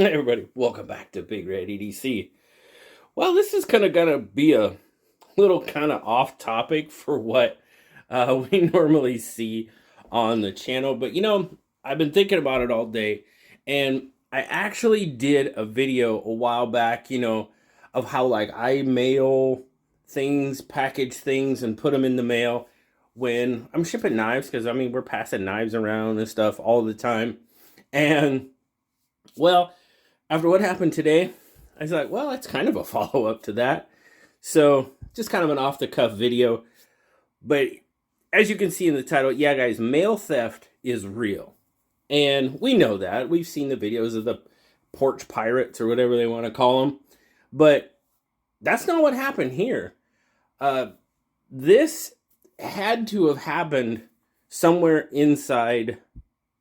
Hey everybody, welcome back to BigRedEDC. Well, this is kind of gonna be a little kind of off topic for what we normally see on the channel, but I've been thinking about it all day, and I actually did a video a while back, of how like I mail things, package things, and put them in the mail when I'm shipping knives, because I mean we're passing knives around and stuff all the time, and well, after what happened today, I was like, well, that's kind of a follow up to that. So, just kind of an off the cuff video. But as you can see in the title, yeah, guys, mail theft is real. And we know that. We've seen the videos of the porch pirates or whatever they want to call them. But that's not what happened here. This had to have happened somewhere inside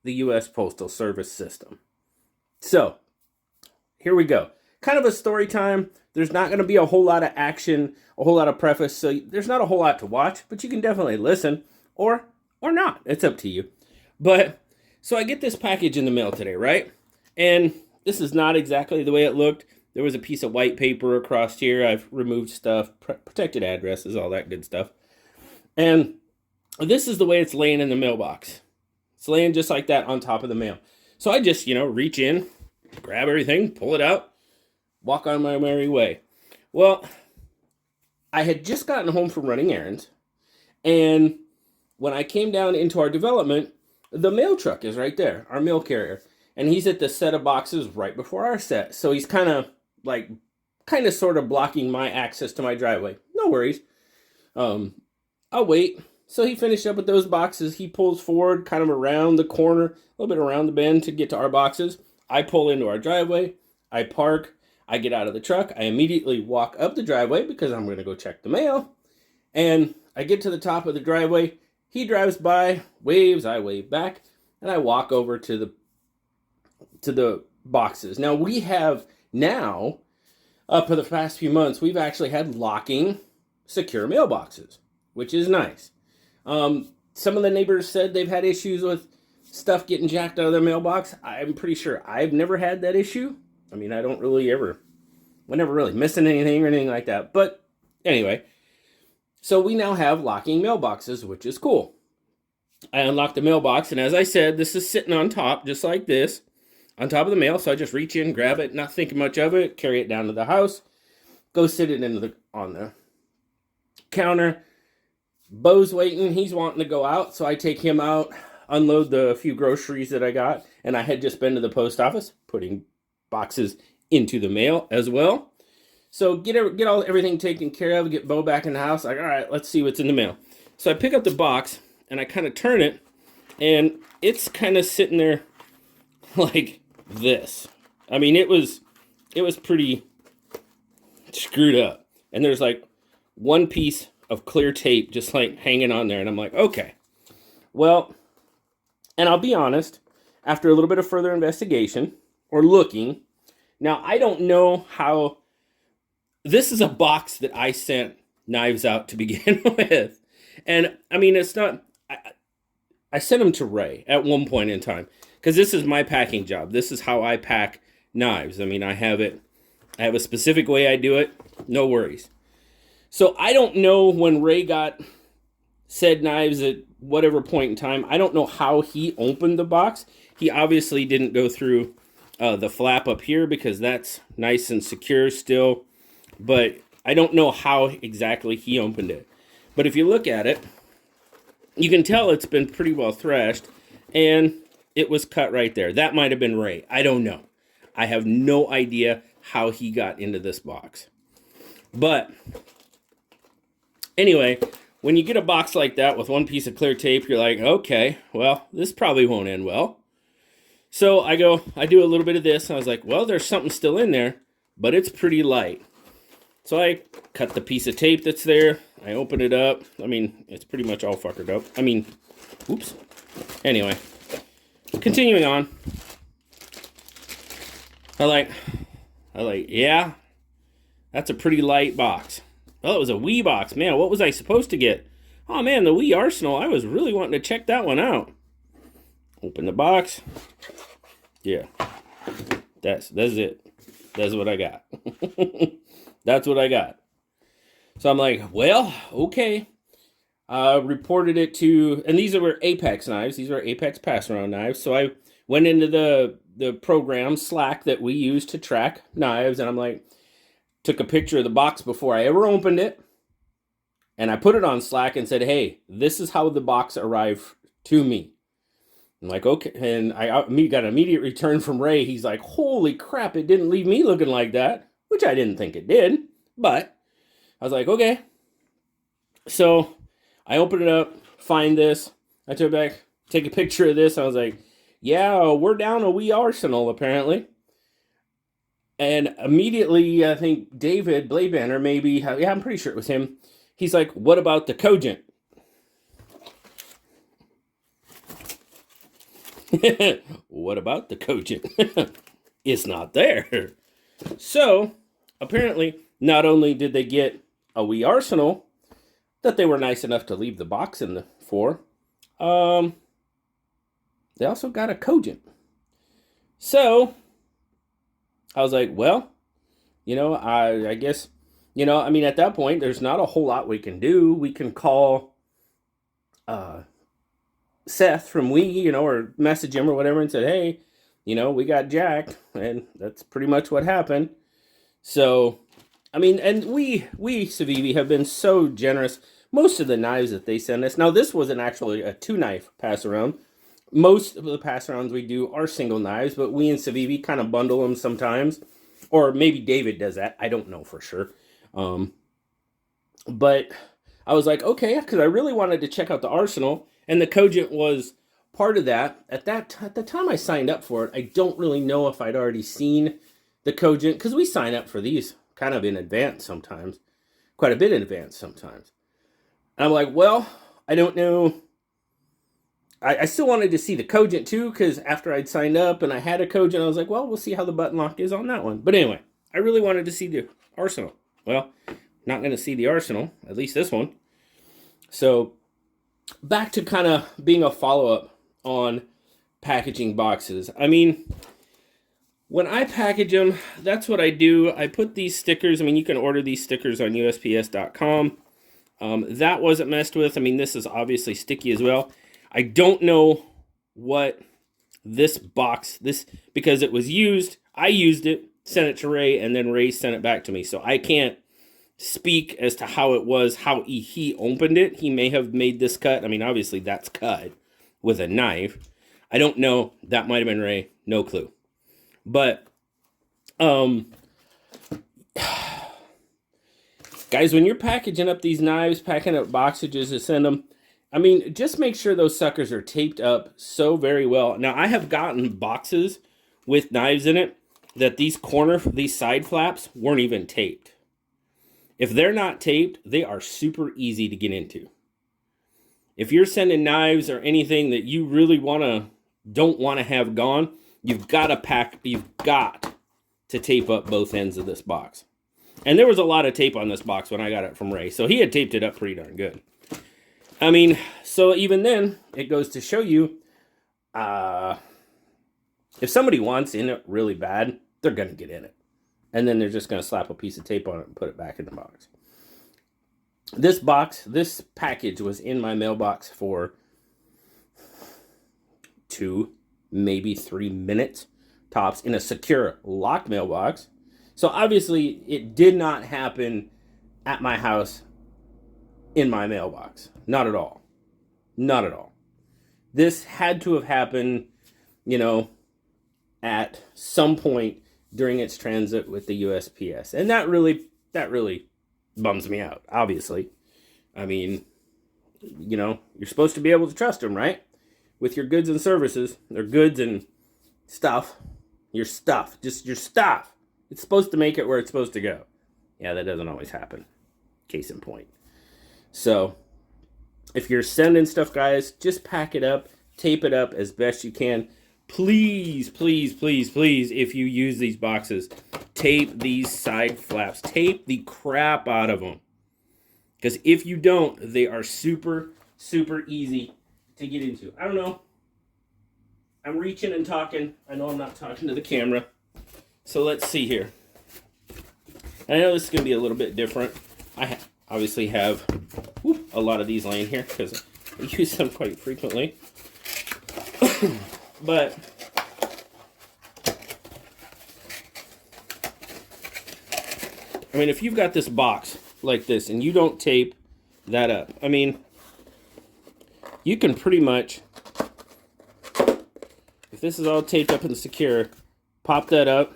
the U.S. Postal Service system. So, here we go. Kind of a story time. There's not going to be a whole lot of action, a whole lot of preface, so there's not a whole lot to watch, but you can definitely listen, or not. It's up to you. But, so I get this package in the mail today, right? And this is not exactly the way it looked. There was a piece of white paper across here. I've removed stuff, protected addresses, all that good stuff. And this is the way it's laying in the mailbox. It's laying just like that on top of the mail. So I just, reach in, grab everything, pull it out, walk on my merry way. Well, I had just gotten home from running errands, and when I came down into our development, the mail truck is right there, our mail carrier, and he's at the set of boxes right before our set. So he's kind of sort of blocking my access to my driveway. No worries. I'll wait. So he finished up with those boxes. He pulls forward kind of around the corner, a little bit around the bend to get to our boxes. I pull into our driveway. I park. I get out of the truck. I immediately walk up the driveway because I'm going to go check the mail. And I get to the top of the driveway. He drives by, waves, I wave back, and I walk over to the boxes. Now we have up for the past few months, we've actually had locking secure mailboxes, which is nice. Some of the neighbors said they've had issues with stuff getting jacked out of their mailbox. I'm pretty sure I've never had that issue. I mean, we're never really missing anything or anything like that. But anyway, so we now have locking mailboxes, which is cool. I unlocked the mailbox, and as I said, this is sitting on top, just like this, on top of the mail. So I just reach in, grab it, not thinking much of it, carry it down to the house, go sit it on the counter. Bo's waiting. He's wanting to go out, so I take him out, unload the few groceries that I got, and I had just been to the post office, putting boxes into the mail as well. So get everything taken care of, get Bo back in the house. Like, all right, let's see what's in the mail. So I pick up the box, and I kind of turn it, and it's kind of sitting there like this. I mean, it was pretty screwed up. And there's like one piece of clear tape just like hanging on there. And I'm like, okay, well, and I'll be honest, after a little bit of further investigation or looking, now I don't know how, this is a box that I sent knives out to begin with. And I mean, it's not, I sent them to Ray at one point in time, because this is my packing job. This is how I pack knives. I mean, I have a specific way I do it. No worries. So I don't know when Ray got said knives at whatever point in time. I don't know how he opened the box. He obviously didn't go through the flap up here because that's nice and secure still. But I don't know how exactly he opened it. But if you look at it, you can tell it's been pretty well thrashed. And it was cut right there. That might have been Ray. I don't know. I have no idea how he got into this box. But anyway, when you get a box like that with one piece of clear tape, you're like, okay, well, this probably won't end well. So I do a little bit of this, and I was like, well, there's something still in there, but it's pretty light. So I cut the piece of tape that's there. I open it up. I mean, it's pretty much all fuckered up. I mean, oops. Anyway, continuing on. I like, yeah, that's a pretty light box. Well, it was a Wii box. Man, what was I supposed to get? Oh, man, the Wii Arsenal. I was really wanting to check that one out. Open the box. Yeah. That's it. That's what I got. That's what I got. So I'm like, well, okay. Reported it to, and these were Apex knives. These were Apex pass-around knives. So I went into the program Slack that we use to track knives, and I'm like, took a picture of the box before I ever opened it, and I put it on Slack and said, hey, this is how the box arrived to me. I'm like, okay, and I got an immediate return from Ray. He's like, holy crap, it didn't leave me looking like that, which I didn't think it did, but I was like, okay. So I open it up, find this, I took it back, take a picture of this. I was like, yeah, we're down a wee arsenal, apparently. And immediately, I think David Bladebanner, maybe, yeah, I'm pretty sure it was him. He's like, what about the Cogent? What about the Cogent? It's not there. So, apparently, not only did they get a wee arsenal that they were nice enough to leave the box in for, they also got a Cogent. So, I was like, well, I guess, I mean, at that point, there's not a whole lot we can do. We can call Seth from or message him or whatever and said, hey, we got jacked, and that's pretty much what happened. So, I mean, and we Civivi have been so generous. Most of the knives that they send us, now this wasn't actually a 2-knife pass around. Most of the pass arounds we do are single knives, but we in Civivi kind of bundle them sometimes. Or maybe David does that. I don't know for sure. But I was like, okay, because I really wanted to check out the arsenal, and the Cogent was part of that. At the time I signed up for it, I don't really know if I'd already seen the Cogent, because we sign up for these kind of in advance sometimes, quite a bit in advance sometimes. And I'm like, well, I don't know. I still wanted to see the Cogent too, because after I'd signed up and I had a Cogent, I was like, well, we'll see how the button lock is on that one. But anyway, I really wanted to see the arsenal. Well, not going to see the arsenal, at least this one. So back to kind of being a follow-up on packaging boxes. I mean, when I package them, that's what I do. I put these stickers. I mean, you can order these stickers on USPS.com. That wasn't messed with. I mean, this is obviously sticky as well. I don't know what this box, because it was used, I used it, sent it to Ray, and then Ray sent it back to me. So I can't speak as to how it was, how he opened it. He may have made this cut. I mean, obviously that's cut with a knife. I don't know. That might have been Ray. No clue. But, guys, when you're packaging up these knives, packing up boxages to send them, I mean, just make sure those suckers are taped up so very well. Now, I have gotten boxes with knives in it that these side flaps weren't even taped. If they're not taped, they are super easy to get into. If you're sending knives or anything that you really don't want to have gone, you've got to tape up both ends of this box. And there was a lot of tape on this box when I got it from Ray, so he had taped it up pretty darn good. I mean, so even then, it goes to show you, if somebody wants in it really bad, they're going to get in it. And then they're just going to slap a piece of tape on it and put it back in the box. This package was in my mailbox for 2, maybe 3 minutes tops in a secure locked mailbox. So obviously, it did not happen at my house in my mailbox. Not at all. Not at all. This had to have happened, at some point during its transit with the USPS. And that really bums me out, obviously. I mean, you're supposed to be able to trust them, right? With your goods and services, or goods and stuff. Your stuff. Just your stuff. It's supposed to make it where it's supposed to go. Yeah, that doesn't always happen. Case in point. So, if you're sending stuff, guys, just pack it up, tape it up as best you can. Please, please, please, please, if you use these boxes, tape these side flaps. Tape the crap out of them. Because if you don't, they are super, super easy to get into. I don't know. I'm reaching and talking. I know I'm not talking to the camera. So let's see here. I know this is going to be a little bit different. I obviously have a lot of these laying here because I use them quite frequently. But I mean, if you've got this box like this and you don't tape that up, I mean, you can pretty much, if this is all taped up and secure, pop that up.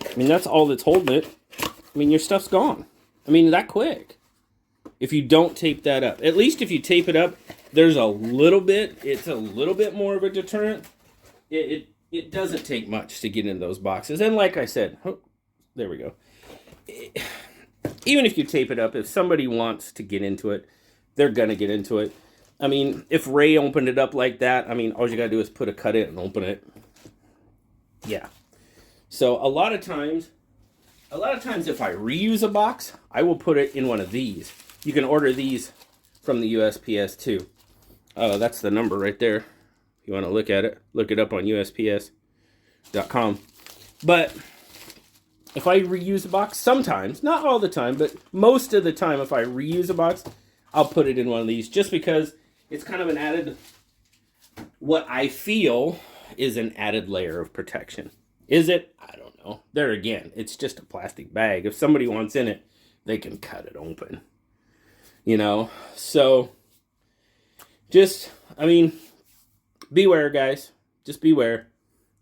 I mean, that's all that's holding it. I mean, your stuff's gone. I mean, that quick. If you don't tape that up. At least if you tape it up, there's a little bit, it's a little bit more of a deterrent. It doesn't take much to get into those boxes. And like I said, oh, there we go. Even if you tape it up, if somebody wants to get into it, they're going to get into it. I mean, if Ray opened it up like that, I mean, all you got to do is put a cut in and open it. Yeah. So a lot of times if I reuse a box, I will put it in one of these. You can order these from the USPS too. That's the number right there. If you want to look at it, look it up on USPS.com. But if I reuse a box, sometimes, not all the time, but most of the time, if I reuse a box, I'll put it in one of these just because it's kind of an added, what I feel is an added layer of protection. Is it? I don't know. There again, it's just a plastic bag. If somebody wants in it, they can cut it open. You know? So, just, I mean, beware, guys. Just beware.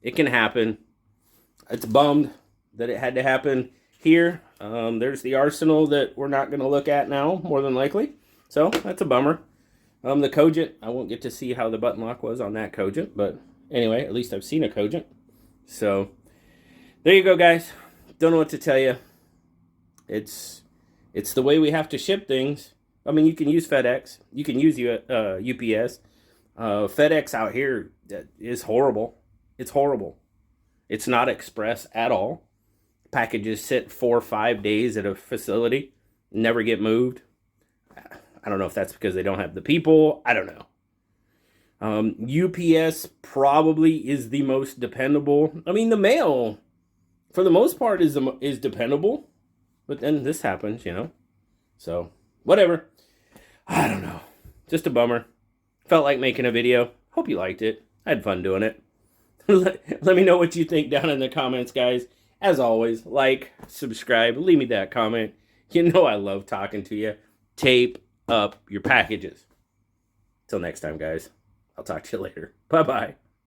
It can happen. It's bummed that it had to happen here. There's the arsenal that we're not going to look at now, more than likely. So, that's a bummer. The Cogent, I won't get to see how the button lock was on that Cogent, but anyway, at least I've seen a Cogent. So, there you go, guys. Don't know what to tell you. It's the way we have to ship things. I mean, you can use FedEx. You can use UPS. FedEx out here is horrible. It's horrible. It's not express at all. Packages sit 4 or 5 days at a facility, never get moved. I don't know if that's because they don't have the people. I don't know. UPS probably is the most dependable. I mean, the mail, for the most part, is dependable. But then this happens, you know. So, whatever. I don't know. Just a bummer. Felt like making a video. Hope you liked it. I had fun doing it. Let me know what you think down in the comments, guys. As always, like, subscribe, leave me that comment. You know I love talking to you. Tape up your packages. Till next time, guys. I'll talk to you later. Bye-bye.